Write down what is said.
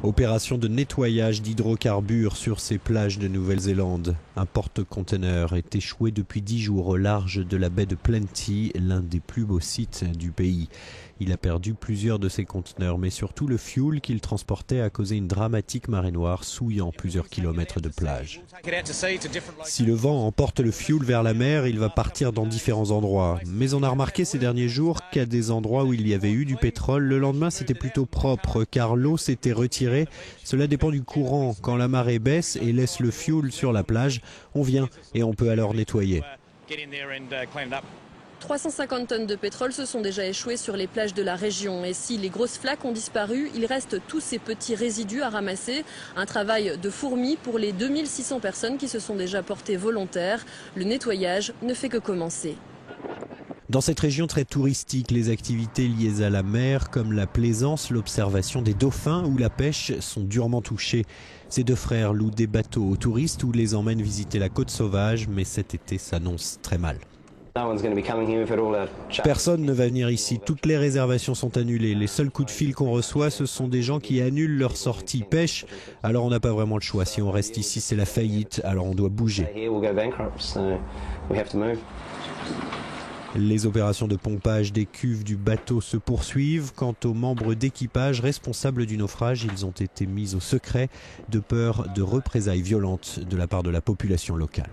Opération de nettoyage d'hydrocarbures sur ces plages de Nouvelle-Zélande. Un porte-conteneur est échoué depuis 10 jours au large de la baie de Plenty, l'un des plus beaux sites du pays. Il a perdu plusieurs de ses conteneurs, mais surtout le fuel qu'il transportait a causé une dramatique marée noire, souillant plusieurs kilomètres de plage. Si le vent emporte le fuel vers la mer, il va partir dans différents endroits. Mais on a remarqué ces derniers jours qu'à des endroits où il y avait eu du pétrole, le lendemain c'était plutôt propre, car l'eau s'était retirée. Cela dépend du courant. Quand la marée baisse et laisse le fuel sur la plage, on vient et on peut alors nettoyer. 350 tonnes de pétrole se sont déjà échouées sur les plages de la région. Et si les grosses flaques ont disparu, il reste tous ces petits résidus à ramasser. Un travail de fourmi pour les 2600 personnes qui se sont déjà portées volontaires. Le nettoyage ne fait que commencer. Dans cette région très touristique, les activités liées à la mer, comme la plaisance, l'observation des dauphins ou la pêche, sont durement touchées. Ces deux frères louent des bateaux aux touristes ou les emmènent visiter la côte sauvage, mais cet été s'annonce très mal. Personne ne va venir ici, toutes les réservations sont annulées. Les seuls coups de fil qu'on reçoit, ce sont des gens qui annulent leur sortie pêche. Alors on n'a pas vraiment le choix, si on reste ici c'est la faillite, alors on doit bouger. Les opérations de pompage des cuves du bateau se poursuivent. Quant aux membres d'équipage responsables du naufrage, ils ont été mis au secret de peur de représailles violentes de la part de la population locale.